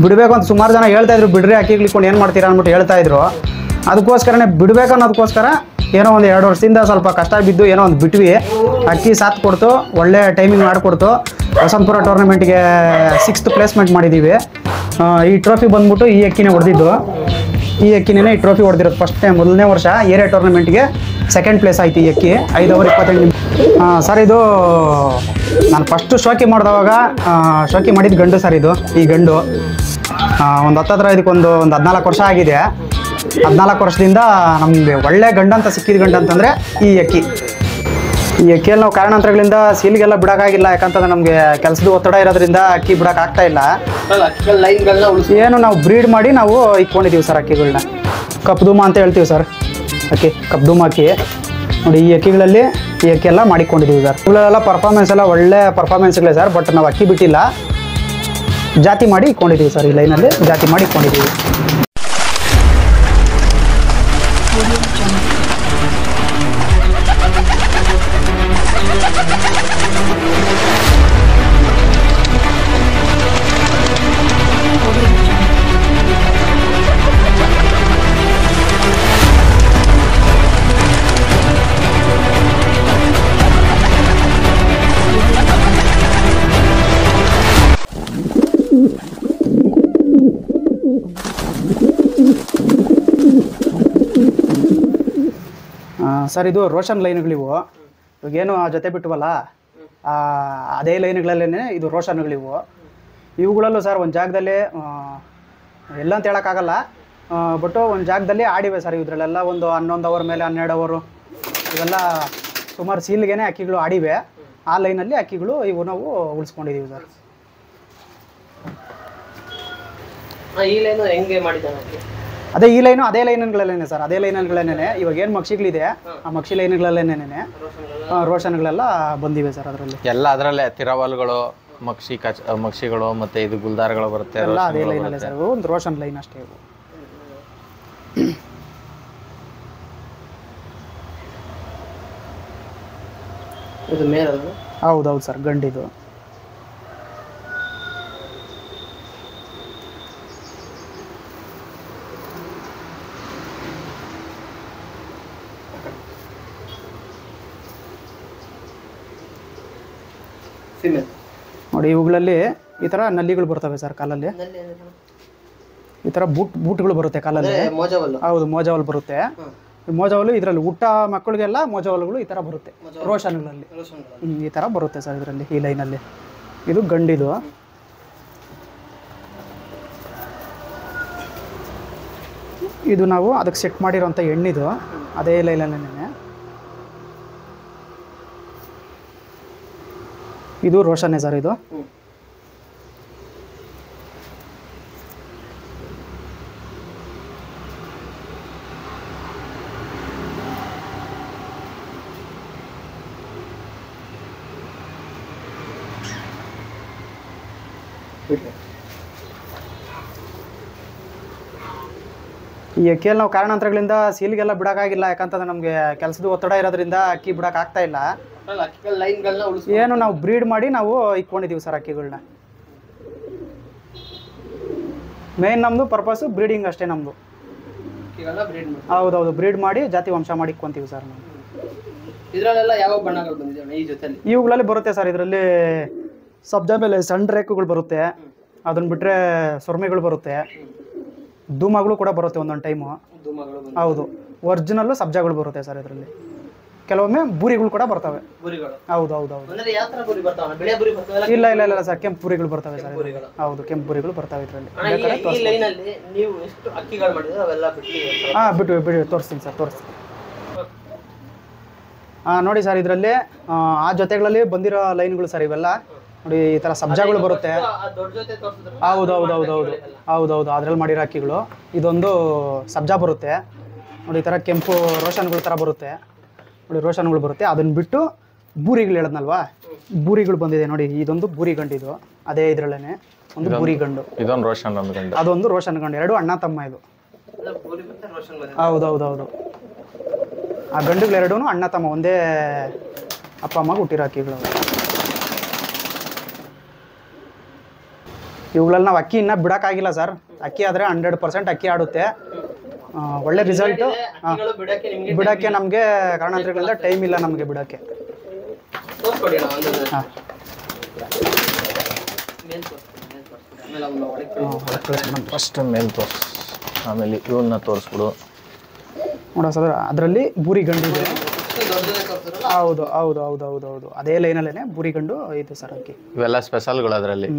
ಬಿಡಬೇಕು ಅಂತ ಸುಮಾರು ಜನ ಹೇಳ್ತಾ ಇದ್ರು, ಬಿಡ್ರಿ ಅಕ್ಕಿಗಳಿಕೊಂಡು ಏನು ಮಾಡ್ತೀರಾ ಅಂದ್ಬಿಟ್ಟು ಹೇಳ್ತಾ ಇದ್ರು. ಅದಕ್ಕೋಸ್ಕರನೇ ಬಿಡಬೇಕು ಅನ್ನೋದಕ್ಕೋಸ್ಕರ ಏನೋ ಒಂದು 2 ವರ್ಷದಿಂದ ಸ್ವಲ್ಪ ಕಷ್ಟ ಬಿದ್ದು ಏನೋ ಒಂದು ಬಿಟ್ವಿ. ಅಕ್ಕಿ ಸಾಥ್ ಕೊಡ್ತು, ಒಳ್ಳೆ ಟೈಮಿಂಗ್ ಮಾಡಿಕೊಡ್ತು. ವಸಂತಪುರ ಟೂರ್ನಮೆಂಟ್ಗೆ 6th ಪ್ಲೇಸ್ಮೆಂಟ್ ಮಾಡಿದ್ದೀವಿ. ಈ ಟ್ರೋಫಿ ಬಂದ್ಬಿಟ್ಟು ಈ ಅಕ್ಕಿನೇ ಹೊಡೆದಿದ್ದು. ಈ ಅಕ್ಕಿನೇ ಈ ಟ್ರೋಫಿ ಹೊಡೆದಿರೋದು ಫಸ್ಟ್ ಟೈಮ್. ಮೊದಲನೇ ವರ್ಷ ಏರಿಯಾ ಟೂರ್ನಮೆಂಟ್ಗೆ 2nd ಪ್ಲೇಸ್ ಆಯ್ತು ಈ ಅಕ್ಕಿ. 5 ಅವರ್ 25 ನಿಮಿಷ. ಸರ್ ಇದು ನಾನು ಫಸ್ಟು ಶೋಕಿ ಮಾಡಿದವಾಗ ಶೋಕಿ ಮಾಡಿದ ಗಂಡು ಸರ್ ಇದು. ಈ ಗಂಡು ಒಂದು ಹತ್ತತ್ರ ಇದಕ್ಕೊಂದು 14 ವರ್ಷ ಆಗಿದೆ. 14 ವರ್ಷದಿಂದ ನಮಗೆ ಒಳ್ಳೆ ಗಂಡು ಅಂತ ಸಿಕ್ಕಿದ ಗಂಡು ಅಂತಂದರೆ ಈ ಅಕ್ಕಿ. ಈ ಅಕ್ಕಿಯಲ್ಲಿ ನಾವು ಕಾರಣಾಂತರಗಳಿಂದ ಸೀಲ್ಗೆಲ್ಲ ಬಿಡೋಕ್ಕಾಗಿಲ್ಲ, ಯಾಕಂತಂದ್ರೆ ನಮಗೆ ಕೆಲಸದ ಒತ್ತಡ ಇರೋದ್ರಿಂದ ಅಕ್ಕಿ ಬಿಡೋಕ್ಕಾಗ್ತಾ ಇಲ್ಲ. ಏನು ನಾವು ಬ್ರೀಡ್ ಮಾಡಿ ನಾವು ಇಟ್ಕೊಂಡಿದ್ದೀವಿ ಸರ್ ಅಕ್ಕಿಗಳನ್ನ. ಕಪ್ದೂಮ ಅಂತ ಹೇಳ್ತೀವಿ ಸರ್ ಅಕ್ಕಿ, ಕಪ್ದೂಮ ಅಕ್ಕಿ ನೋಡಿ. ಈ ಅಕ್ಕಿಗಳಲ್ಲಿ ಈ ಅಕ್ಕಿ ಎಲ್ಲ ಮಾಡಿಕೊಂಡಿದ್ದೀವಿ ಸರ್. ಇವುಗಳೆಲ್ಲ ಪರ್ಫಾರ್ಮೆನ್ಸ್ ಎಲ್ಲ ಒಳ್ಳೆ ಪರ್ಫಾರ್ಮೆನ್ಸ್ಗಳೇ ಸರ್. ಬಟ್ ನಾವು ಅಕ್ಕಿ ಬಿಟ್ಟಿಲ್ಲ, ಜಾತಿ ಮಾಡಿ ಇಟ್ಕೊಂಡಿದ್ದೀವಿ ಸರ್. ಈ ಲೈನಲ್ಲಿ ಜಾತಿ ಮಾಡಿ ಇಟ್ಕೊಂಡಿದ್ದೀವಿ. ಸರ್ ಇದು ರೋಷನ್ ಲೈನ್ಗಳಿವು. ಇವಾಗೇನು ಆ ಜೊತೆ ಬಿಟ್ಟವಲ್ಲ ಅದೇ ಲೈನ್ಗಳಲ್ಲೇ ಇದು ರೋಷನ್ಗಳಿವು. ಇವುಗಳಲ್ಲೂ ಸರ್ ಒಂದು ಜಾಗದಲ್ಲಿ ಎಲ್ಲ ಅಂತ ಹೇಳೋಕ್ಕಾಗಲ್ಲ, ಬಟ್ಟು ಒಂದು ಜಾಗದಲ್ಲಿ ಆಡಿವೆ ಸರ್. ಇದರಲ್ಲೆಲ್ಲ ಒಂದು 11 ಅವರ್ ಮೇಲೆ 12 ಅವರು ಇವೆಲ್ಲ ಸುಮಾರು ಸೀಲ್ಗೆ ಅಕ್ಕಿಗಳು ಆಡಿವೆ. ಆ ಲೈನಲ್ಲಿ ಅಕ್ಕಿಗಳು ಇವು ನಾವು ಉಳಿಸ್ಕೊಂಡಿದ್ದೀವಿ ಸರ್. ಈ ಲೈನು ಹೆಂಗೆ ಮಾಡಿದ್ದಾನೆ? ಅದೇ ಈ ಲೈನು ಅದೇ ಲೈನ್ಗಳಲ್ಲೇನೆ ಸರ್. ಅದೇ ಲೈನ್ಗಳಲ್ಲೇನೆ ಇವಾಗ ಏನು ಮಕ್ಷಿಗಳಿದೆ ಆ ಮಕ್ಷಿ ಲೈನ್ಗಳಲ್ಲೇನೆ ರೋಷನ್ಗಳೆಲ್ಲ ಬಂದಿವೆ ಸರ್. ಅದರಲ್ಲಿ ಎಲ್ಲ ಅದರಲ್ಲೇ ತಿರವಲ್ಗಳು, ಮಕ್ಷಿಗಳು ಮತ್ತೆ ಇದು ಗುಲ್ದಾರ್ಗಳು ಬರುತ್ತೆ. ಎಲ್ಲ ಅದೇ ಲೈನಲ್ಲೇ ಸರ್. ಒಂದು ರೋಷನ್ ಲೈನ್ ಅಷ್ಟೇ ಇವು. ಇದು ಮೇಲ್ ಹೌದೌದು ಸರ್, ಗಂಡಿದು. ನೋಡಿ ಇವುಗಳಲ್ಲಿ ಈ ಥರ ನಲ್ಲಿಗಳು ಬರ್ತವೆ ಸರ್ ಕಾಲಲ್ಲಿ. ಈ ಥರ ಬೂಟ್ಗಳು ಬರುತ್ತೆ ಕಾಲಲ್ಲಿ. ಹೌದು, ಮೋಜಾವಲ್ ಬರುತ್ತೆ. ಈ ಮೋಜಾವಲು ಇದರಲ್ಲಿ ಊಟ ಮಕ್ಕಳಿಗೆಲ್ಲ ಮೋಜಾವಲ್ಗಳು ಈ ಥರ ಬರುತ್ತೆ ರೋಷನ್ಗಳಲ್ಲಿ. ಈ ಥರ ಬರುತ್ತೆ ಸರ್ ಇದರಲ್ಲಿ, ಈ ಲೈನಲ್ಲಿ. ಇದು ಗಂಡಿದು. ಇದು ನಾವು ಅದಕ್ಕೆ ಸೆಟ್ ಮಾಡಿರೋಂಥ ಎಣ್ಣಿದು ಅದೇ ಲೈನಲ್ಲೇ. ಇದು ರೋಷನ್ನೇ ಸರ್ ಇದು. ಈ ಅಕ್ಕಿಯಲ್ಲಿ ನಾವು ಕಾರಣಾಂತರಗಳಿಂದ ಸೀಲ್ಗೆಲ್ಲ ಬಿಡೋಕ್ಕಾಗಿಲ್ಲ, ಯಾಕಂತಂದ್ರೆ ನಮಗೆ ಕೆಲಸದ ಒತ್ತಡ ಇರೋದ್ರಿಂದ ಅಕ್ಕಿ ಬಿಡೋಕ್ಕಾಗ್ತಾ ಇಲ್ಲ. ಏನು ನಾವು ಬ್ರೀಡ್ ಮಾಡಿ ನಾವು ಇಟ್ಕೊಂಡಿದ್ದೀವಿ ಸರ್ ಅಕ್ಕಿಗಳನ್ನ. ಮೇನ್ ನಮ್ಮದು ಪರ್ಪಸ್ಸು ಬ್ರೀಡಿಂಗ್ ಅಷ್ಟೇ ನಮ್ಮದು. ಹೌದೌದು, ಬ್ರೀಡ್ ಮಾಡಿ ಜಾತಿ ವಂಶ ಮಾಡಿ ಇಟ್ಕೊಂತೀವಿ ಸರ್ ನಾವು. ಇದರಲ್ಲೆಲ್ಲ ಯಾವ ಬಣ್ಣಗಳು ಬಂದಿದ್ದಾವೆ ಈ ಜೊತೆಲಿ? ಇವುಗಳಲ್ಲಿ ಬರುತ್ತೆ ಸರ್. ಇದರಲ್ಲಿ ಸಬ್ಜಾ ಮೇಲೆ ಸಣ್ಣ ರೇಖೆಗಳು ಬರುತ್ತೆ, ಅದನ್ನ ಬಿಟ್ಟರೆ ಸೊರ್ಮೆಗಳು ಬರುತ್ತೆ, ಧೂಮಗಳು ಕೂಡ ಬರುತ್ತೆ ಒಂದೊಂದು ಟೈಮು. ಹೌದು, ಒರಿಜಿನಲ್ಲು ಸಬ್ಜಾಗಳು ಬರುತ್ತೆ ಸರ್ ಇದರಲ್ಲಿ. ಕೆಲವೊಮ್ಮೆ ಬೂರಿಗಳು ಕೂಡ ಬರ್ತವೆ. ಹೌದು ಹೌದು ಹೌದು. ಇಲ್ಲ ಇಲ್ಲ ಇಲ್ಲ ಸರ್, ಕೆಂಪು ಬೂರಿಗಳು ಬರ್ತವೆ ಸರ್. ಹೌದು, ಕೆಂಪು ಬೂರಿಗಳು ಬರ್ತವೆ ಇದರಲ್ಲಿ. ಹಾಂ, ಬಿಟ್ಟು ತೋರಿಸ್ತೀನಿ ಸರ್, ತೋರಿಸ್ತೀನಿ. ನೋಡಿ ಸರ್, ಇದರಲ್ಲಿ ಆ ಜೊತೆಗಳಲ್ಲಿ ಬಂದಿರೋ ಲೈನ್ಗಳು ಸರ್ ಇವೆಲ್ಲ. ನೋಡಿ ಈ ಥರ ಸಬ್ಜಾಗಳು ಬರುತ್ತೆ. ಹೌದು ಹೌದು ಹೌದು ಹೌದು ಹೌದು ಹೌದು, ಅದ್ರಲ್ಲಿ ಮಾಡಿರೋ ಅಕ್ಕಿಗಳು. ಇದೊಂದು ಸಬ್ಜಾ ಬರುತ್ತೆ ನೋಡಿ. ಈ ಥರ ಕೆಂಪು ರೋಷನ್ಗಳ ಥರ ಬರುತ್ತೆ ನೋಡಿ, ರೋಷನ್ಗಳು ಬರುತ್ತೆ. ಅದನ್ನು ಬಿಟ್ಟು ಬೂರಿಗಳು ಹೇಳದ್ನಲ್ವಾ, ಬೂರಿಗಳು ಬಂದಿದೆ ನೋಡಿ. ಇದೊಂದು ಬೂರಿ ಗಂಡು, ಅದೇ ಇದರಲ್ಲೇ ಒಂದು ಬೂರಿ ಗಂಡು. ಇದೊಂದು ರೋಷನ್ ಗಂಡು, ಅದೊಂದು ರೋಷನ್ ಗಂಡು. ಎರಡು ಅಣ್ಣ ತಮ್ಮ ಇದು. ಹೌದು ಹೌದು ಹೌದು. ಆ ಗಂಡುಗಳೆರಡೂ ಅಣ್ಣ ತಮ್ಮ, ಒಂದೇ ಅಪ್ಪ ಅಮ್ಮಗೆ ಹುಟ್ಟಿರೋ ಅಕ್ಕಿಗಳು. ಇವುಗಳಲ್ಲಿ ನಾವು ಅಕ್ಕಿ ಇನ್ನೂ ಬಿಡೋಕ್ಕಾಗಿಲ್ಲ ಸರ್. ಅಕ್ಕಿ ಆದರೆ 100% ಅಕ್ಕಿ ಆಡುತ್ತೆ. ಒಳ್ಳೆ ರಿಸಲ್ಟು. ಅಕ್ಕಿಗಳು ಬಿಡಕ್ಕೆ ನಿಮ್ಗೆ ಬಿಡೋಕ್ಕೆ ನಮಗೆ ಕಾರಣಾಂತರಗಳಿಂದ ಟೈಮ್ ಇಲ್ಲ ನಮಗೆ ಬಿಡೋಕ್ಕೆ. ತೋರಿಸ್ಕೊಡಿ ಅಣ್ಣ ಒಂದು ಹಾಂ ಮೇಲ್ ತೋರಿಸ್ತೀನಿ, ಮೇಲ್ ತೋರಿಸ್ಬಿಡಿ. ಆಮೇಲೆ ಅವ್ನ ಒಳಗೆ ಫಸ್ಟ್ ಮೇಲೆ ತೋರಿಸ್, ಆಮೇಲೆ ಇವನ್ನ ತೋರಿಸ್ಬಿಡು. ನೋಡೋ ಸರ್, ಅದರಲ್ಲಿ ಬೂರಿ ಗಂಡು ಇದೆ. ದೊಡ್ಡದೇ ತೋರಿಸಿದ್ರಲ್ಲ ಹೌದು ಹೌದು ಹೌದು ಹೌದು ಹೌದು ಅದೇ ಲೈನಲ್ಲೇ ಬೂರಿ ಗಂಡು ಇದೆ ಸರ್ ಅಕ್ಕಿ. ಇವೆಲ್ಲ ಸ್ಪೆಷಲ್ಗಳು ಅದರಲ್ಲಿ.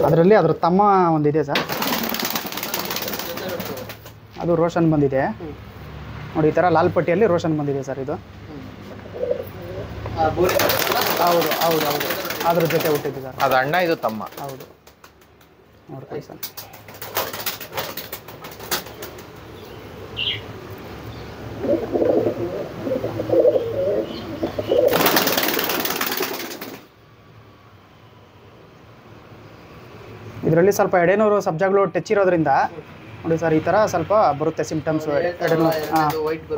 ಅದರಲ್ಲಿ ಅದ್ರ ತಮ್ಮ ಒಂದಿದೆ ಸರ್, ಅದು ರೋಷನ್ ಬಂದಿದೆ ನೋಡಿ. ಈ ಥರ ಲಾಲ್ ಪಟ್ಟಿಯಲ್ಲಿ ರೋಷನ್ ಬಂದಿದೆ ಸರ್ ಇದು. ಹೌದು ಹೌದು ಹೌದು ಅದ್ರ ಜೊತೆ ಹುಟ್ಟಿದೆ ಸರ್. ಅದು ಅಣ್ಣ, ಇದು ತಮ್ಮ. ಹೌದು ನೋಡ್ಕೊಳ್ಳಿ ಸರ್. ಇದರಲ್ಲಿ ಸ್ವಲ್ಪ ಎಡೆನೂರು ಸಬ್ಜಾಗಳು ಟಚ್ ಇರೋದ್ರಿಂದ ನೋಡಿ ಸರ್, ಈ ಥರ ಸ್ವಲ್ಪ ಬರುತ್ತೆ ಸಿಂಪ್ಟಮ್ಸು. ಎಡೆನೂರು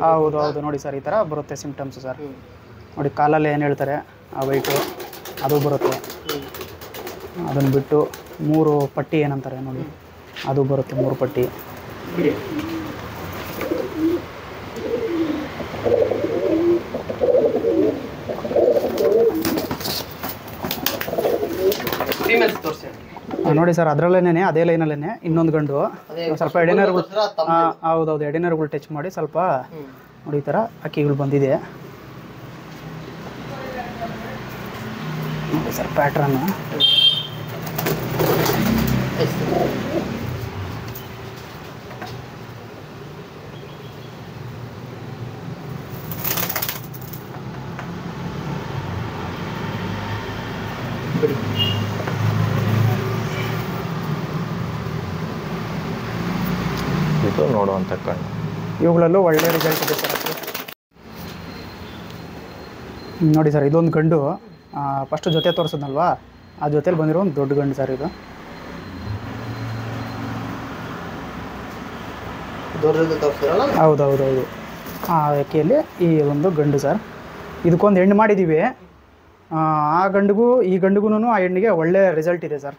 ಹೌದು ಹೌದು ನೋಡಿ ಸರ್, ಈ ಥರ ಬರುತ್ತೆ ಸಿಂಪ್ಟಮ್ಸು ಸರ್. ನೋಡಿ ಕಾಲಲ್ಲಿ ಏನು ಹೇಳ್ತಾರೆ ಆ ವೈಟು ಅದು ಬರುತ್ತೆ. ಅದನ್ನು ಬಿಟ್ಟು 3 ಪಟ್ಟಿ ಏನಂತಾರೆ ನೋಡಿ, ಅದು ಬರುತ್ತೆ 3 ಪಟ್ಟಿ. ನೋಡಿ ಸರ್, ಅದರಲ್ಲೇನೆ ಅದೇ ಲೈನಲ್ಲೇ ಇನ್ನೊಂದು ಗಂಡು ಸ್ವಲ್ಪ ಎಡೆನರ್ಗಳು. ಹೌದೌದು ಎಡೆನರ್ಗಳು ಟಚ್ ಮಾಡಿ ಸ್ವಲ್ಪ ನೋಡಿ ಈ ಥರ ಅಕ್ಕಿಗಳು ಬಂದಿದೆ ನೋಡಿ ಸರ್ ಪ್ಯಾಟ್ರನ್. ಇದು ನೋಡುವಂಥ ಕಣ್ಣು. ಇವುಗಳಲ್ಲೂ ಒಳ್ಳೆ ರಿಸಲ್ಟ್ ಇದೆ ಸರ್. ನೋಡಿ ಸರ್, ಇದೊಂದು ಗಂಡು ಫಸ್ಟ್ ಜೊತೆ ತೋರಿಸಿದ್ನಲ್ವಾ, ಆ ಜೊತೆಲಿ ಬಂದಿರೋ ಒಂದು ದೊಡ್ಡ ಗಂಡು ಸರ್ ಇದು. ಹೌದು ಹೌದು ಹೌದು ಆ ಅಕ್ಕಿಯಲ್ಲಿ ಈ ಒಂದು ಗಂಡು ಸರ್. ಇದಕ್ಕೊಂದು ಹೆಣ್ಣು ಮಾಡಿದ್ದೀವಿ. ಆ ಗಂಡಿಗೂ ಈ ಗಂಡಿಗೂ ಆ ಹೆಣ್ಣಿಗೆ ಒಳ್ಳೆ ರಿಸಲ್ಟ್ ಇದೆ ಸರ್.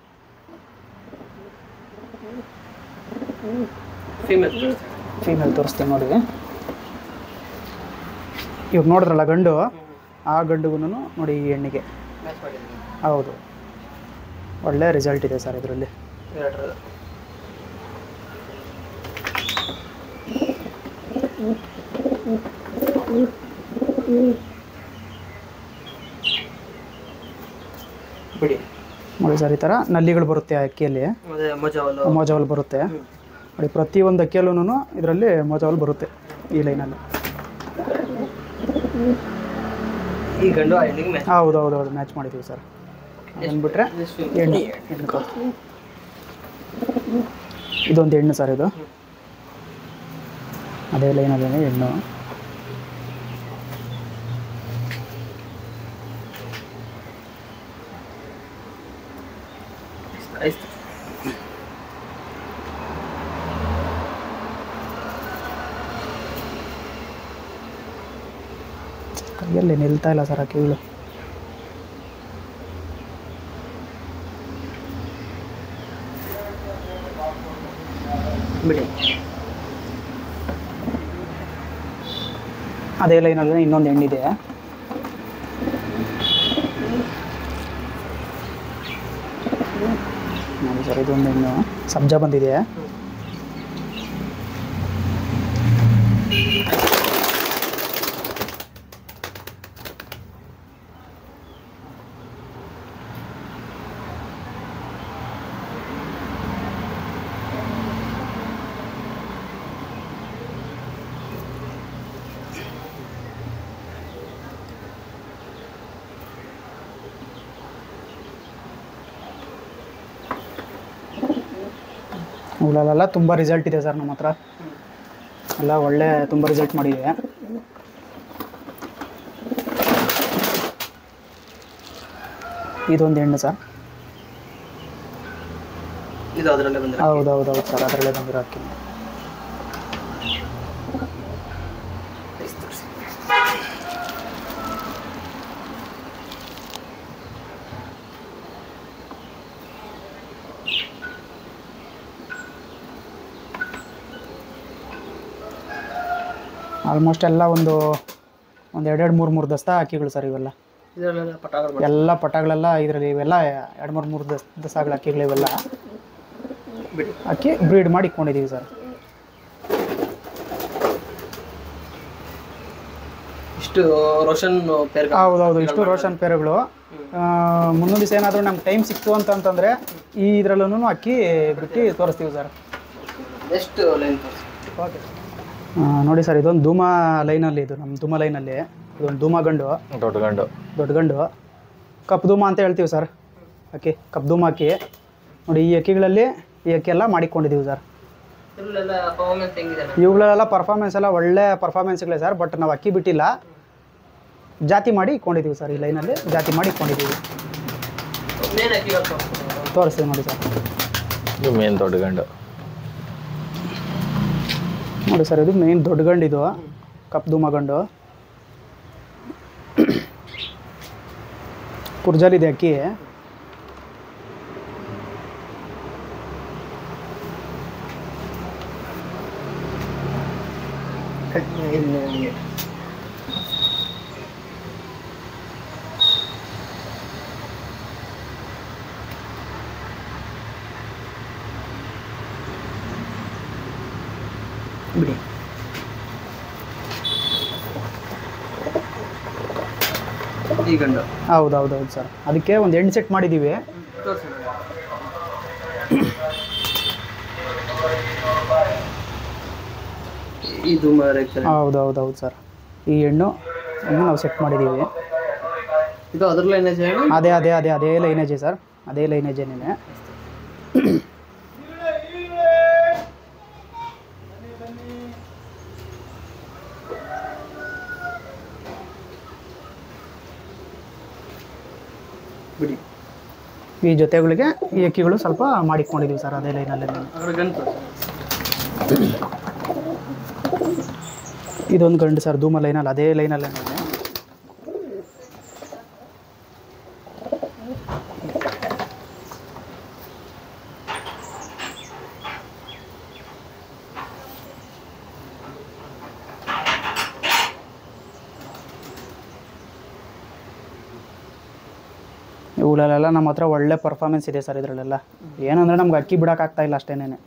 ಫೀಮೇಲ್ ತೋರಿಸ್ತೀನಿ ನೋಡಿ. ಇವಾಗ ನೋಡಿದ್ರಲ್ಲ ಗಂಡು, ಆ ಗಂಡಿಗೂ ನೋಡಿ ಈ ಹೆಣ್ಣಿಗೆ ಹೌದು ಒಳ್ಳೆ ರಿಸಲ್ಟ್ ಇದೆ ಸರ್ ಇದರಲ್ಲಿ. ಬಿಡಿ ನೋಡಿ ಸರ್, ಈ ಥರ ನಲ್ಲಿಗಳು ಬರುತ್ತೆ ಆ ಅಕ್ಕಿಯಲ್ಲಿ, ಮೋಜಾವಲ್ ಬರುತ್ತೆ ನೋಡಿ. ಪ್ರತಿಯೊಂದು ಅಕ್ಕಿಯಲ್ಲೂ ಇದರಲ್ಲಿ ಮೋಜಾವಲ್ ಬರುತ್ತೆ ಈ ಲೈನಲ್ಲಿ. ಈ ಗಂಡು ಆ ಹೆಣ್ಣಿಗೆ ಮ್ಯಾಚ್. ಹೌದು ಹೌದು ಹೌದು ಮ್ಯಾಚ್ ಮಾಡಿದ್ದೀವಿ ಸರ್. ಅಂದ್ಬಿಟ್ರೆ ಹೆಣ್ಣು ಇದೊಂದು ಹೆಣ್ಣು ಸರ್. ಇದು ಅದೇ ಲೈನಲ್ಲೇ ಹೆಣ್ಣು. ಕೈಯಲ್ಲಿ ನಿಲ್ತಾ ಇಲ್ಲ ಸರ್ ಅಕ್ಕಿಗಳು. ಬಿಡಿ ಅದೇ ಲೈನಲ್ಲಿ ಇನ್ನೊಂದು ಹೆಣ್ಣಿದೆ. ನೋಡಿ ಸರ್, ಇದೊಂದು ಹೆಣ್ಣು ಸಬ್ಜಾ ಬಂದಿದೆ. ಇವುಗಳೆಲ್ಲ ತುಂಬ ರಿಸಲ್ಟ್ ಇದೆ ಸರ್ ನಮ್ಮ ಹತ್ರ ಎಲ್ಲ ಒಳ್ಳೆ ತುಂಬ ರಿಸಲ್ಟ್ ಮಾಡಿದೆ. ಇದೊಂದು ಹೆಣ್ಣು ಸರ್. ಇದು ಅದರಲ್ಲೇ ಬಂದಿರೋ ಹೌದು ಸರ್, ಅದರಲ್ಲೇ ಬಂದಿರೋ ಅಕ್ಕಿ. ಆಲ್ಮೋಸ್ಟ್ ಎಲ್ಲ ಒಂದು 2-3 ದಸ್ತಾ ಅಕ್ಕಿಗಳು ಸರ್ ಇವೆಲ್ಲ. ಇದರಲ್ಲೆಲ್ಲ ಪಟಾಗಳು ಎಲ್ಲ ಪಟಾಗಳೆಲ್ಲ ಇದರಲ್ಲಿ ಇವೆಲ್ಲ 2-3 ದಸಗಳ ಅಕ್ಕಿಗಳು ಇವೆಲ್ಲ ಅಕ್ಕಿ ಬ್ರೀಡ್ ಮಾಡಿ ಇಟ್ಕೊಂಡಿದ್ದೀವಿ ಸರ್. ಇಷ್ಟು ರೋಷನ್ ಪೇರ್. ಹೌದು, ಇಷ್ಟು ರೋಷನ್ ಪೇರುಗಳು. ಮುಂದೊಂದು ದಿವಸ ಏನಾದರೂ ನಮ್ಗೆ ಟೈಮ್ ಸಿಕ್ತು ಅಂತಂದರೆ ಈ ಇದರಲ್ಲೂ ಅಕ್ಕಿ ಬಿಟ್ಟು ತೋರಿಸ್ತೀವಿ ಸರ್. ಎಷ್ಟು ಲೈನ್ ಓಕೆ. ನೋಡಿ ಸರ್, ಇದೊಂದು ಧೂಮ ಲೈನಲ್ಲಿ, ಇದು ನಮ್ಮ ಧೂಮ ಲೈನಲ್ಲಿ ಇದೊಂದು ಧೂಮ ಗಂಡು, ದೊಡ್ಡ ಗಂಡು ಕಪ್ಪು ಧೂಮ ಅಂತ ಹೇಳ್ತೀವಿ ಸರ್. ಅಕ್ಕಿ ಕಪ್ಪು ಧೂಮ ಅಕ್ಕಿ ನೋಡಿ. ಈ ಅಕ್ಕಿಗಳಲ್ಲಿ ಈ ಅಕ್ಕಿ ಎಲ್ಲ ಮಾಡಿಕೊಂಡಿದ್ದೀವಿ ಸರ್. ಇವುಗಳೆಲ್ಲ ಪರ್ಫಾರ್ಮೆನ್ಸ್ ಎಲ್ಲ ಒಳ್ಳೆ ಪರ್ಫಾರ್ಮೆನ್ಸ್ಗಳೇ ಸರ್. ಬಟ್ ನಾವು ಅಕ್ಕಿ ಬಿಟ್ಟಿಲ್ಲ, ಜಾತಿ ಮಾಡಿ ಇಟ್ಕೊಂಡಿದ್ದೀವಿ ಸರ್. ಈ ಲೈನಲ್ಲಿ ಜಾತಿ ಮಾಡಿ ಇಟ್ಕೊಂಡಿದ್ದೀವಿ. ತೋರಿಸ್ತೀವಿ ನೋಡಿ ಸರ್. ಇದು ಮೇನ್ ದೊಡ್ಡ ಗಂಡು ನೋಡಿ ಸರ್, ಇದು ಮೇನ್ ದೊಡ್ಡ ಗಂಡು, ಇದು ಕಪ್ಪು ಧೂಮ ಗಂಡು. ಕುರ್ಜಾಲಿದೆ ಅಕ್ಕಿ. ಬಿಡಿ. ಈ ಗಂಡು ಹೌದು ಸರ್. ಅದಕ್ಕೆ ಒಂದು ಎಂಟು ಸೆಟ್ ಮಾಡಿದ್ದೀವಿ. ಇದು ಹೌದು ಸರ್. ಈ ಹೆಣ್ಣು ನಾವು ಸೆಟ್ ಮಾಡಿದ್ದೀವಿ. ಇದು ಅದ್ರ ಲೈನೇಜ್? ಅದೇ ಲೈನೇಜೇ ಸರ್, ಅದೇ ಲೈನೇಜೇನೇ. ಬಿಡಿ. ಈ ಜೊತೆಗಳಿಗೆ ಈ ಅಕ್ಕಿಗಳು ಸ್ವಲ್ಪ ಮಾಡಿಕೊಂಡಿದ್ದೀವಿ ಸರ್, ಅದೇ ಲೈನಲ್ಲಿ. ಇದೊಂದು ಗಂಡು ಸರ್, ಧೂಮ ಲೈನಲ್ಲಿ, ಅದೇ ಲೈನಲ್ಲೇ. ಇವುಗಳೆಲ್ಲ ನಮ್ಮ ಹತ್ರ ಒಳ್ಳೆ ಪರ್ಫಾರ್ಮೆನ್ಸ್ ಇದೆ ಸರ್. ಇದರಲ್ಲೆಲ್ಲ ಏನಂದರೆ ನಮ್ಗೆ ಅಕ್ಕಿ ಬಿಡೋಕ್ಕಾಗ್ತಾ ಇಲ್ಲ ಅಷ್ಟೇನೆ.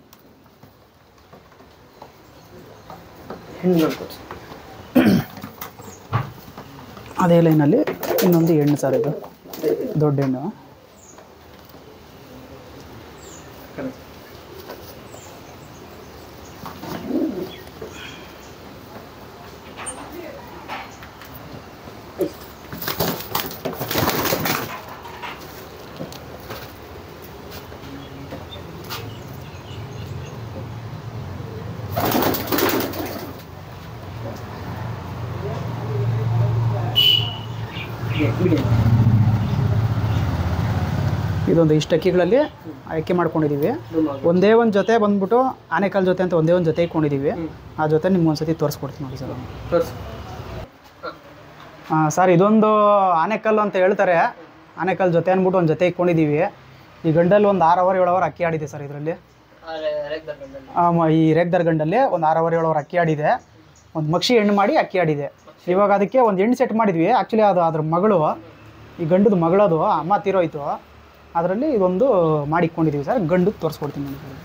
ಅದೇ ಲೈನಲ್ಲಿ ಇನ್ನೊಂದು ಹೆಣ್ಣು ಸರ್, ಇದು ದೊಡ್ಡ ಹೆಣ್ಣು. ಇದೊಂದು ಇಷ್ಟು ಅಕ್ಕಿಗಳಲ್ಲಿ ಆಯ್ಕೆ ಮಾಡ್ಕೊಂಡಿದ್ದೀವಿ. ಒಂದೇ ಒಂದು ಜೊತೆ ಬಂದ್ಬಿಟ್ಟು ಆನೆಕಲ್ ಜೊತೆ ಅಂತ ಒಂದೇ ಒಂದು ಜೊತೆ ಇಟ್ಕೊಂಡಿದ್ದೀವಿ. ಆ ಜೊತೆ ನಿಮ್ಗೆ ಒಂದ್ಸತಿ ತೋರಿಸ್ಕೊಡ್ತೀನಿ ನೋಡಿ ಸರ್. ಸರ್, ಇದೊಂದು ಆನೆಕಲ್ಲು ಅಂತ ಹೇಳ್ತಾರೆ. ಆನೆಕಲ್ ಜೊತೆ ಅಂದ್ಬಿಟ್ಟು ಒಂದು ಜೊತೆ ಇಟ್ಕೊಂಡಿದ್ದೀವಿ. ಈ ಗಂಡಲ್ಲಿ ಒಂದು 6 ಅವರ್ 7 ಅವರ್ ಅಕ್ಕಿ ಆಡಿದೆ ಸರ್. ಇದರಲ್ಲಿ ಈ ರೇಗ್ದರ್ ಗಂಡಲ್ಲಿ ಒಂದು 6 ಅವರ್ 7 ಅವರ್ ಅಕ್ಕಿ ಆಡಿದೆ. ಒಂದು ಮಕ್ಷಿ ಹೆಣ್ಣು ಮಾಡಿ ಅಕ್ಕಿ ಆಡಿದೆ. ಇವಾಗ ಅದಕ್ಕೆ ಒಂದು ಹೆಣ್ಣು ಸೆಟ್ ಮಾಡಿದ್ವಿ. ಆ್ಯಕ್ಚುಲಿ ಅದು ಅದ್ರ ಮಗಳು, ಈ ಗಂಡದು ಮಗಳದು ಅಮ್ಮ ತೀರೋಯ್ತು. ಅದರಲ್ಲಿ ಇದೊಂದು ಮಾಡಿಕೊಂಡಿದ್ದೀವಿ ಸರ್. ಗಂಡು ತೋರಿಸ್ಕೊಡ್ತೀನಿ ನನಗೆ.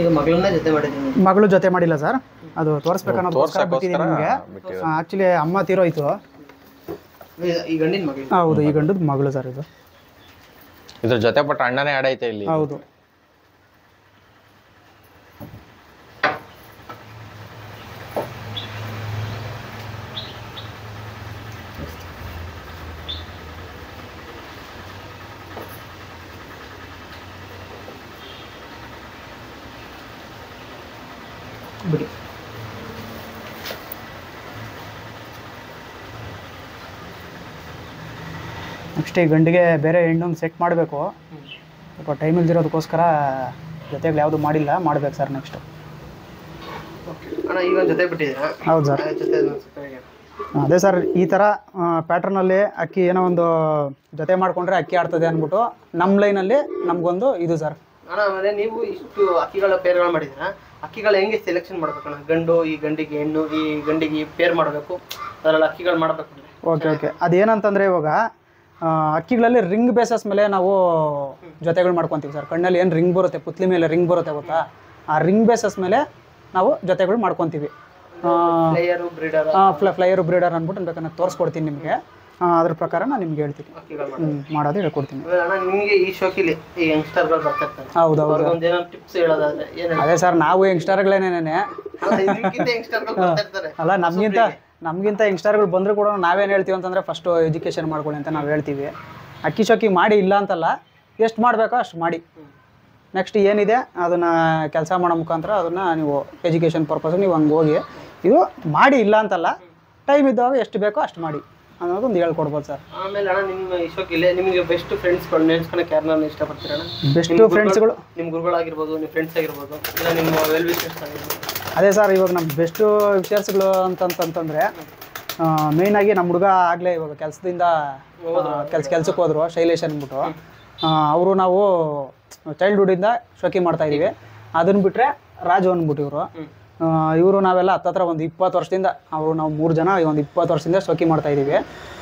ಈಗ ಮಗಳನ್ನ ಜೊತೆ ಮಾಡಿದ್ದೀನಿ. ಮಗಳು ಜೊತೆ ಮಾಡಿಲ್ಲ ಸರ್, ಅದು ತೋರಿಸ್ಬೇಕನ್ನೋದಕ್ಕೋಸ್ಕರ ಬಿಟ್ಟಿದ್ದೀನಿ ನಿಮಗೆ. ಆ್ಯಕ್ಚುಲಿ ಅಮ್ಮ ತೀರೋಯ್ತು. ಈ ಗಂಡಿನ ಮಗಳು. ಹೌದು, ಈ ಗಂಡದ ಮಗಳು ಸರ್ ಇದು. ಇದ್ರ ಜೊತೆ ಪಟ್ಟ ಅಣ್ಣನೇ ಆಡೈತೆ ಇಲ್ಲಿ. ಹೌದು. ಬಿಡಿ. ನೆಕ್ಸ್ಟ್ ಈ ಗಂಡಿಗೆ ಬೇರೆ ಹೆಣ್ಣೊಂದು ಸೆಟ್ ಮಾಡಬೇಕು. ಸ್ವಲ್ಪ ಟೈಮ್ ಇಲ್ದಿರೋದಕ್ಕೋಸ್ಕರ ಜೊತೆಗಳು ಯಾವುದು ಮಾಡಿಲ್ಲ, ಮಾಡ್ಬೇಕು ಸರ್ ನೆಕ್ಸ್ಟು. ಅಣ್ಣ ಈಗ ಜೊತೆ ಬಿಟ್ಟಿದ್ದೀರಾ? ಹೌದು ಸರ್. ಜೊತೆ ಅದೇ ಸರ್, ಈ ಥರ ಪ್ಯಾಟ್ರನಲ್ಲಿ ಅಕ್ಕಿ ಏನೋ ಒಂದು ಜೊತೆ ಮಾಡಿಕೊಂಡ್ರೆ ಅಕ್ಕಿ ಆಡ್ತದೆ ಅಂದ್ಬಿಟ್ಟು ನಮ್ಮ ಲೈನಲ್ಲಿ ನಮಗೊಂದು ಇದು ಸರ್. ಅಣ್ಣ ಆಮೇಲೆ ನೀವು ಇಷ್ಟು ಅಕ್ಕಿಗಳ ಪೇರ್ಗಳು ಮಾಡಿದ್ದೀರಾ, ಅಕ್ಕಿಗಳು ಹೆಂಗೆ ಸೆಲೆಕ್ಷನ್ ಮಾಡ್ಬೇಕಣ್ಣ? ಗಂಡು ಈ ಗಂಡಿಗೆ, ಹೆಣ್ಣು ಈ ಗಂಡಿಗೆ ಪೇರ್ ಮಾಡಬೇಕು, ಅದರಲ್ಲಿ ಅಕ್ಕಿಗಳು ಮಾಡಬೇಕು. ಓಕೆ. ಅದೇನಂತಂದರೆ ಇವಾಗ ಅಕ್ಕಿಗಳಲ್ಲಿ ರಿಂಗ್ ಬೇಸಸ್ ಮೇಲೆ ನಾವು ಜೊತೆಗಳು ಮಾಡ್ಕೊತೀವಿ ಸರ್. ಕಣ್ಣಲ್ಲಿ ಏನು ರಿಂಗ್ ಬರುತ್ತೆ, ಪುತ್ಲಿ ಮೇಲೆ ರಿಂಗ್ ಬರುತ್ತೆ ಗೊತ್ತಾ, ಆ ರಿಂಗ್ ಬೇಸಸ್ ಮೇಲೆ ನಾವು ಜೊತೆಗಳು ಮಾಡ್ಕೊತೀವಿ. ಫ್ಲೈಯರು ಬ್ರೀಡರ್ ಅಂದ್ಬಿಟ್ಟು ಬೇಕಾದ್ರೆ ತೋರಿಸ್ಕೊಡ್ತೀನಿ ನಿಮಗೆ. ಅದ್ರ ಪ್ರಕಾರ ನಾನು ನಿಮ್ಗೆ ಹೇಳ್ತೀನಿ, ಮಾಡೋದು ಹೇಳ್ಕೊಡ್ತೀನಿ. ನಿಮಗೆ ಈ ಶೋಕಿಲಿ ಈ ಯಂಗ್ಸ್ಟರ್ಗಳು ಬರ್ತಿರ್ತಾರೆ. ಹೌದು. ಟಿಪ್ಸ್ ಹೇಳೋದಾದ್ರೆ ಅದೇ ಸರ್, ನಾವು ಯಂಗ್ಸ್ಟರ್ಗಳೇನೇನೆ ಅಲ್ಲ, ನಮಗಿಂತ ಯಂಗ್ಸ್ಟರ್ಗಳು ಬಂದರೂ ಕೂಡ ನಾವೇನು ಹೇಳ್ತೀವಿ ಅಂತಂದರೆ ಫಸ್ಟು ಎಜುಕೇಷನ್ ಮಾಡ್ಕೊಳ್ಳಿ ಅಂತ ನಾವು ಹೇಳ್ತೀವಿ. ಅಕ್ಕಿ ಶೋಕಿ ಮಾಡಿ ಇಲ್ಲ ಅಂತಲ್ಲ, ಎಷ್ಟು ಮಾಡಬೇಕೋ ಅಷ್ಟು ಮಾಡಿ. ನೆಕ್ಸ್ಟ್ ಏನಿದೆ ಅದನ್ನು ಕೆಲಸ ಮಾಡೋ ಮುಖಾಂತರ ಅದನ್ನು ನೀವು ಎಜುಕೇಷನ್ ಪರ್ಪಸ್ಗೆ ನೀವು ಹಂಗೆ ಹೋಗಿ ಇದು ಮಾಡಿ ಇಲ್ಲ ಅಂತಲ್ಲ, ಟೈಮ್ ಇದ್ದಾಗ ಎಷ್ಟು ಬೇಕೋ ಅಷ್ಟು ಮಾಡಿ ಅನ್ನೋದೊಂದು ಹೇಳ್ಕೊಡ್ಬೋದು ಸರ್. ಆಮೇಲೆ ಅಣ್ಣ ನಿಮ್ಮ ಇಷ್ಟಕ್ಕಿಲ್ಲ ನಿಮಗೆ ಬೆಸ್ಟ್ ಫ್ರೆಂಡ್ಸ್ಗಳು ನೆನ್ಸ್ಕೊಳಕ್ಕೆ ಯಾರನ್ನ ಇಷ್ಟಪಡ್ತೀರಣ್ಣ? ಬೆಸ್ಟ್ ಫ್ರೆಂಡ್ಸ್ಗಳು ನಿಮ್ಮ ಗುರುಗಳಾಗಿರ್ಬೋದು, ನಿಮ್ಮ ಫ್ರೆಂಡ್ಸ್ ಆಗಿರ್ಬೋದು, ಇಲ್ಲ ನಿಮ್ಮ ವೆಲ್ ವಿಷರ್ಸ್ ಆಗಿರ್ಬೋದು. ಅದೇ ಸರ್, ಇವಾಗ ನಮ್ಮ ಬೆಸ್ಟು ವಿಷಯಸ್ಗಳು ಅಂತಂತಂದರೆ ಮೇಯ್ನಾಗಿ ನಮ್ಮ ಹುಡುಗ ಆಗಲೇ ಇವಾಗ ಕೆಲಸದಿಂದ ಕೆಲ್ಸಕ್ಕೆ ಹೋದ್ರು, ಶೈಲೇಶ್ ಅಂದ್ಬಿಟ್ಟು. ಅವರು ನಾವು ಚೈಲ್ಡ್ಹುಡ್ಡಿಂದ ಶೋಕಿ ಮಾಡ್ತಾಯಿದ್ದೀವಿ. ಅದನ್ನು ಬಿಟ್ಟರೆ ರಾಜು ಅಂದ್ಬಿಟ್ಟು ಇವರು ನಾವೆಲ್ಲ ಹತ್ತತ್ರ ಒಂದು 20 ವರ್ಷದಿಂದ, ನಾವು 3 ಜನ ಒಂದು 20 ವರ್ಷದಿಂದ ಶೋಕಿ ಮಾಡ್ತಾಯಿದ್ದೀವಿ.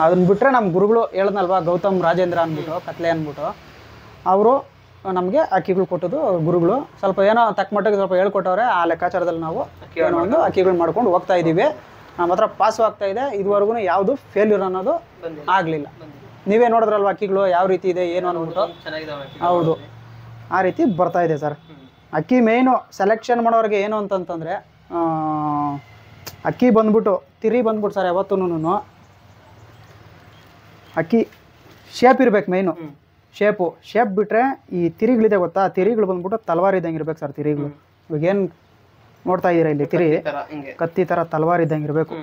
ಅದನ್ನು ಬಿಟ್ಟರೆ ನಮ್ಮ ಗುರುಗಳು ಹೇಳಿದ್ನಲ್ವ, ಗೌತಮ್ ರಾಜೇಂದ್ರ ಅಂದ್ಬಿಟ್ಟು ಕತ್ಲೆ ಅಂದ್ಬಿಟ್ಟು, ಅವರು ನಮಗೆ ಅಕ್ಕಿಗಳು ಕೊಟ್ಟದ್ದು ಗುರುಗಳು. ಸ್ವಲ್ಪ ಏನೋ ತಕ್ಕ ಮಟ್ಟಿಗೆ ಸ್ವಲ್ಪ ಹೇಳ್ಕೊಟ್ಟವ್ರೆ. ಆ ಲೆಕ್ಕಾಚಾರದಲ್ಲಿ ನಾವು ಏನೋ ಒಂದು ಅಕ್ಕಿಗಳು ಮಾಡ್ಕೊಂಡು ಹೋಗ್ತಾ ಇದ್ದೀವಿ. ನಮ್ಮ ಹತ್ರ ಪಾಸು ಆಗ್ತಾ ಇದೆ. ಇದುವರೆಗೂ ಯಾವುದು ಫೇಲ್ಯೂರ್ ಅನ್ನೋದು ಆಗಲಿಲ್ಲ. ನೀವೇ ನೋಡಿದ್ರಲ್ವ ಅಕ್ಕಿಗಳು ಯಾವ ರೀತಿ ಇದೆ ಏನು ಅಂದ್ಬಿಟ್ಟು. ಹೌದು, ಆ ರೀತಿ ಬರ್ತಾ ಇದೆ ಸರ್. ಅಕ್ಕಿ ಮೇಯ್ನು ಸೆಲೆಕ್ಷನ್ ಮಾಡೋರಿಗೆ ಏನು ಅಂತಂತಂದರೆ, ಅಕ್ಕಿ ಬಂದ್ಬಿಟ್ಟು ತಿರಿ ಬಂದ್ಬಿಟ್ಟು ಸರ್, ಯಾವತ್ತೂ ಅಕ್ಕಿ ಶೇಪ್ ಇರ್ಬೇಕು ಮೇಯ್ನು. ಶೇಪ್ ಬಿಟ್ಟರೆ ಈ ತಿರಿಗಳಿದೆ ಗೊತ್ತಾ, ತಿರಿಗಳು ಬಂದ್ಬಿಟ್ಟು ತಲವಾರು ಇದ್ದಂಗೆ ಇರ್ಬೇಕು ಸರ್. ತಿರಿಗಳು ಇವಾಗ ಏನು ನೋಡ್ತಾ ಇದ್ದೀರಾ ಇಲ್ಲಿ, ತಿರಿ ಕತ್ತಿ ಥರ ತಲವಾರು ಇದ್ದಂಗೆ ಇರಬೇಕು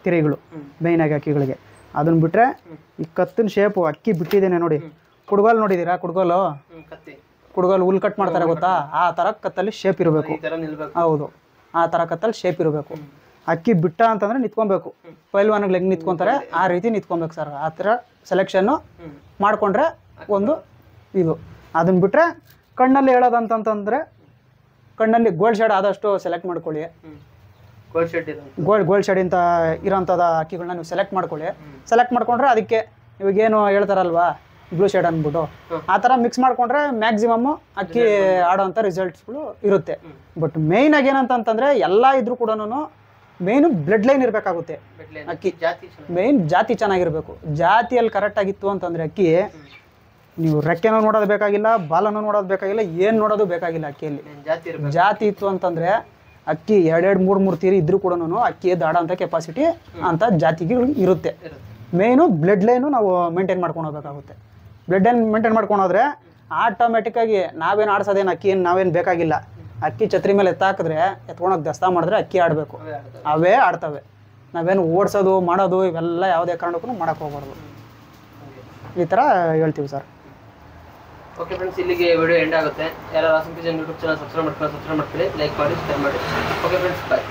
ತಿರಿಗಳು ಮೇಯ್ನಾಗಿ ಅಕ್ಕಿಗಳಿಗೆ. ಅದನ್ನು ಬಿಟ್ಟರೆ ಈ ಕತ್ತಿನ ಶೇಪು ಅಕ್ಕಿ ಬಿಟ್ಟಿದ್ದೇನೆ ನೋಡಿ. ಕುಡ್ಗೋಲು ನೋಡಿದ್ದೀರಾ? ಕುಡ್ಗೋಲು ಹುಲ್ ಕಟ್ ಮಾಡ್ತಾರೆ ಗೊತ್ತಾ, ಆ ಥರ ಕತ್ತಲ್ಲಿ ಶೇಪ್ ಇರಬೇಕು. ಹೌದು, ಆ ಥರ ಕತ್ತಲ್ಲಿ ಶೇಪ್ ಇರಬೇಕು. ಅಕ್ಕಿ ಬಿಟ್ಟ ಅಂತಂದರೆ ನಿಂತ್ಕೊಬೇಕು. ಪೈಲ್ವಾನ್ಗಳು ಹೆಂಗೆ ನಿಂತ್ಕೊತಾರೆ ಆ ರೀತಿ ನಿಂತ್ಕೊಬೇಕು ಸರ್. ಆ ಥರ ಸೆಲೆಕ್ಷನ್ನು ಮಾಡಿಕೊಂಡ್ರೆ ಒಂದು ಇದು. ಅದನ್ನು ಬಿಟ್ಟರೆ ಕಣ್ಣಲ್ಲಿ ಹೇಳೋದಂತಂತಂದರೆ, ಕಣ್ಣಲ್ಲಿ ಗೋಲ್ಡ್ ಶೇಡ್ ಆದಷ್ಟು ಸೆಲೆಕ್ಟ್ ಮಾಡ್ಕೊಳ್ಳಿ. ಗೋಲ್ಡ್ ಶೇಡ್ ಅಂತ ಇರೋಂಥದ್ದು ಅಕ್ಕಿಗಳನ್ನ ನೀವು ಸೆಲೆಕ್ಟ್ ಮಾಡ್ಕೊಳ್ಳಿ. ಸೆಲೆಕ್ಟ್ ಮಾಡ್ಕೊಂಡ್ರೆ ಅದಕ್ಕೆ ಇವಾಗೇನು ಹೇಳ್ತಾರಲ್ವಾ ಬ್ಲೂ ಶೇಡ್ ಅಂದ್ಬಿಟ್ಟು, ಆ ಥರ ಮಿಕ್ಸ್ ಮಾಡ್ಕೊಂಡ್ರೆ ಮ್ಯಾಕ್ಸಿಮಮ್ಮು ಅಕ್ಕಿ ಆಡೋವಂಥ ರಿಸಲ್ಟ್ಸ್ಗಳು ಇರುತ್ತೆ. ಬಟ್ ಮೇಯ್ನಾಗಿ ಏನಂತಂದರೆ, ಎಲ್ಲ ಇದ್ರೂ ಕೂಡ ಮೇಯ್ನು ಬ್ಲಡ್ ಲೈನ್ ಇರಬೇಕಾಗುತ್ತೆ. ಅಕ್ಕಿ ಮೇಯ್ನ್ ಜಾತಿ ಚೆನ್ನಾಗಿರಬೇಕು. ಜಾತಿಯಲ್ಲಿ ಕರೆಕ್ಟಾಗಿತ್ತು ಅಂತಂದರೆ ಅಕ್ಕಿ ನೀವು ರೆಕ್ಕೆನೂ ನೋಡೋದು ಬೇಕಾಗಿಲ್ಲ, ಬಾಲನೂ ನೋಡೋದು ಬೇಕಾಗಿಲ್ಲ, ಏನು ನೋಡೋದು ಬೇಕಾಗಿಲ್ಲ. ಅಕ್ಕಿಯಲ್ಲಿ ಜಾತಿ ಇತ್ತು ಅಂತಂದರೆ ಅಕ್ಕಿ 2-3 ತೀರಿ ಇದ್ರೂ ಕೂಡ ಅಕ್ಕಿ ದಾಡೋಂಥ ಕೆಪಾಸಿಟಿ ಅಂತ ಜಾತಿಗಳು ಇರುತ್ತೆ. ಮೇಯ್ನು ಬ್ಲಡ್ ಲೈನು ನಾವು ಮೇಂಟೈನ್ ಮಾಡ್ಕೊಂಡು ಹೋಗ್ಬೇಕಾಗುತ್ತೆ. ಬ್ಲಡ್ ಲೈನ್ ಮೇಂಟೈನ್ ಮಾಡ್ಕೊಂಡೋದ್ರೆ ಆಟೋಮೆಟಿಕ್ಕಾಗಿ ನಾವೇನು ಆಡ್ಸೋದೇನು ಅಕ್ಕಿ ಏನು ನಾವೇನು ಬೇಕಾಗಿಲ್ಲ. ಅಕ್ಕಿ ಛತ್ರಿ ಮೇಲೆ ಎತ್ತಾಕಿದ್ರೆ ಎತ್ಕೊಂಡೋಗಿ ದಸ್ತಾ ಮಾಡಿದ್ರೆ ಅಕ್ಕಿ ಆಡಬೇಕು, ಅವೇ ಆಡ್ತವೆ. ನಾವೇನು ಓಡಿಸೋದು ಮಾಡೋದು ಇವೆಲ್ಲ ಯಾವುದೇ ಕಾರಣಕ್ಕೂ ಮಾಡೋಕ್ಕೆ ಹೋಗ್ಬಾರ್ದು. ಈ ಥರ ಹೇಳ್ತೀವಿ ಸರ್. ಓಕೆ ಫ್ರೆಂಡ್ಸ್, ಇಲ್ಲಿಗೆ ವಿಡಿಯೋ ಎಂಡ್ ಆಗುತ್ತೆ. ಯಾರು ಆಸಕ್ತಿ ಜನ ಯೂಟ್ಯೂಬ್ ಚಾನಲ್ ಸಬ್ಸ್ಕ್ರೈಬ್ ಮಾಡ್ಕೊಳ್ಳಿ, ಲೈಕ್ ಮಾಡಿ, ಶೇರ್ ಮಾಡಿ. ಓಕೆ ಫ್ರೆಂಡ್ಸ್, ಬಾಯ್.